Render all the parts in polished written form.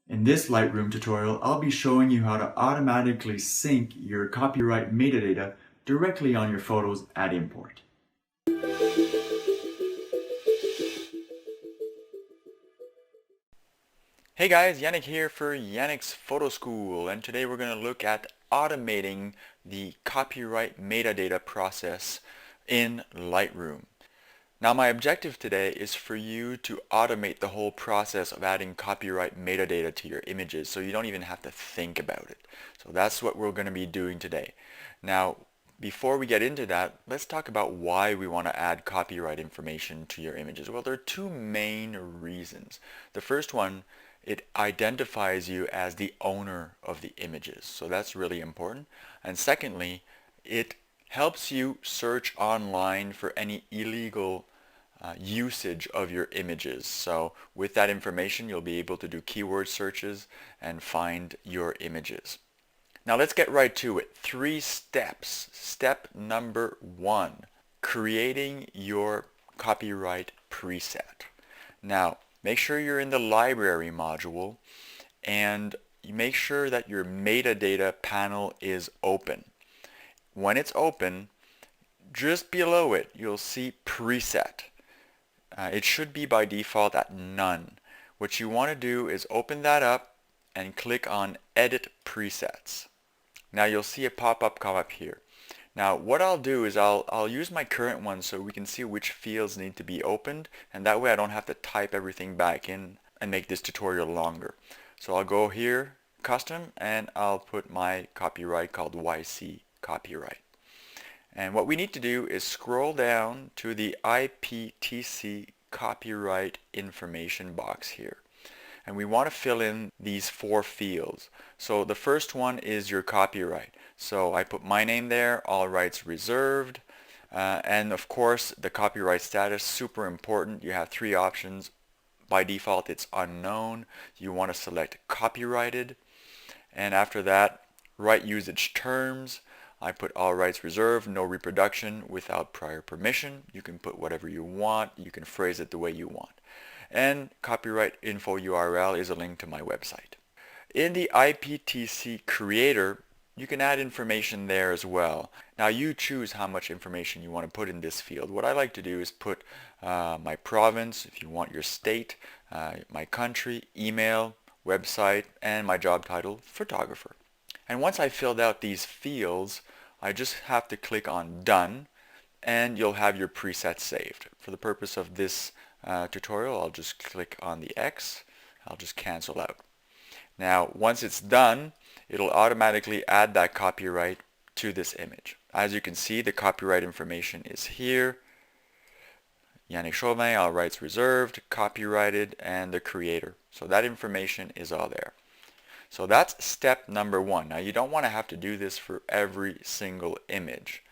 In this Lightroom tutorial, I'll be showing you how to automatically sync your copyright metadata directly on your photos at import. Hey guys, Yannick here for Yannick's Photo School, and today we're going to look at automating the copyright metadata process in Lightroom. Now my objective today is for you to automate the whole process of adding copyright metadata to your images so you don't even have to think about it. So that's what we're going to be doing today. Now before we get into that, let's talk about why we want to add copyright information to your images. Well, there are two main reasons. The first one, it identifies you as the owner of the images. So that's really important. And secondly, it helps you search online for any illegal usage of your images. So with that information, you'll be able to do keyword searches and find your images. Now let's get right to it. 3 steps. Step number 1, creating your copyright preset. Now make sure you're in the library module and you make sure that your metadata panel is open. When it's open, just below it you'll see preset. It should be by default at none. What you want to do is open that up and click on edit presets. Now you'll see a pop-up come up here. Now what I'll do is I'll use my current one so we can see which fields need to be opened, and that way I don't have to type everything back in and make this tutorial longer. So I'll go here, custom, and I'll put my copyright called YC copyright. And what we need to do is scroll down to the IPTC copyright information box here. And we want to fill in these 4 fields. So the first one is your copyright. So I put my name there, all rights reserved, and of course the copyright status, super important. You have 3 options. By default it's unknown. You want to select copyrighted, and after that, right usage terms. I put all rights reserved, no reproduction without prior permission. You can put whatever you want. You can phrase it the way you want. And copyright info URL is a link to my website. In the IPTC creator, you can add information there as well. Now you choose how much information you want to put in this field. What I like to do is put my province, if you want your state, my country, email, website, and my job title, photographer. And once I filled out these fields, I just have to click on done and you'll have your preset saved. For the purpose of this tutorial, I'll just click on the X. I'll just cancel out. Now once it's done, it'll automatically add that copyright to this image. As you can see, the copyright information is here. Yannick Chauvin, all rights reserved, copyrighted, and the creator. So that information is all there. So that's step number 1. Now you don't want to have to do this for every single image.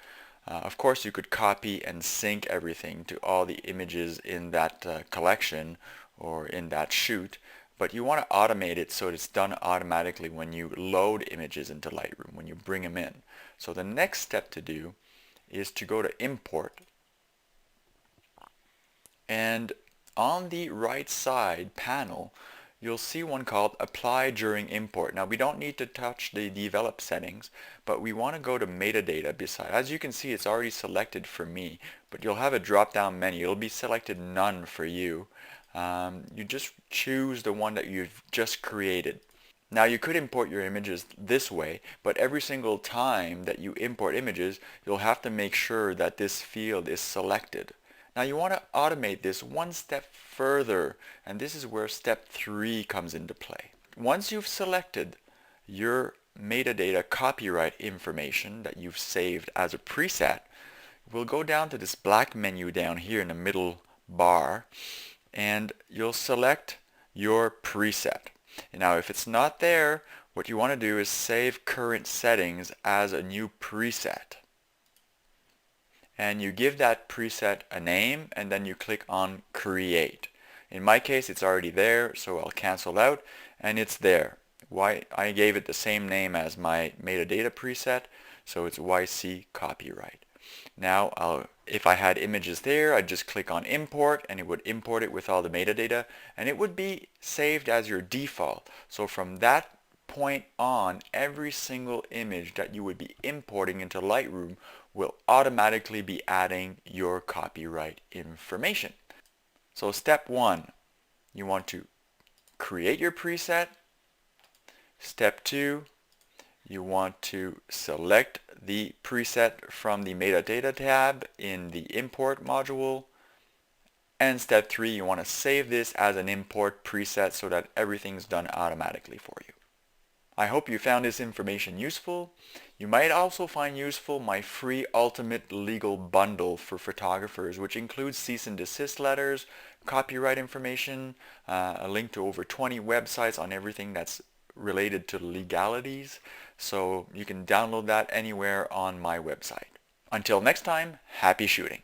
Of course you could copy and sync everything to all the images in that collection or in that shoot, but you want to automate it so it's done automatically when you load images into Lightroom, when you bring them in. So the next step to do is to go to import, and on the right side panel you'll see one called apply during import. Now we don't need to touch the develop settings, but we want to go to metadata beside. As you can see, it's already selected for me, but you'll have a drop down menu. It'll be selected none for you. You just choose the one that you've just created. Now you could import your images this way, but every single time that you import images, you'll have to make sure that this field is selected. Now you want to automate this one step further, and this is where step 3 comes into play. Once you've selected your metadata copyright information that you've saved as a preset, we'll go down to this black menu down here in the middle bar, and you'll select your preset. And now if it's not there, what you want to do is save current settings as a new preset. And you give that preset a name, and then you click on create. In my case it's already there, so I'll cancel out, and it's there. I gave it the same name as my metadata preset, so it's YC copyright. Now if I had images there, I'd just click on import and it would import it with all the metadata and it would be saved as your default. So from that point on, every single image that you would be importing into Lightroom will automatically be adding your copyright information. So step one, you want to create your preset. Step two, you want to select the preset from the Metadata tab in the Import module. And step three, you want to save this as an import preset so that everything's done automatically for you. I hope you found this information useful. You might also find useful my free Ultimate Legal Bundle for photographers, which includes cease and desist letters, copyright information, a link to over 20 websites on everything that's related to legalities. So you can download that anywhere on my website. Until next time, happy shooting.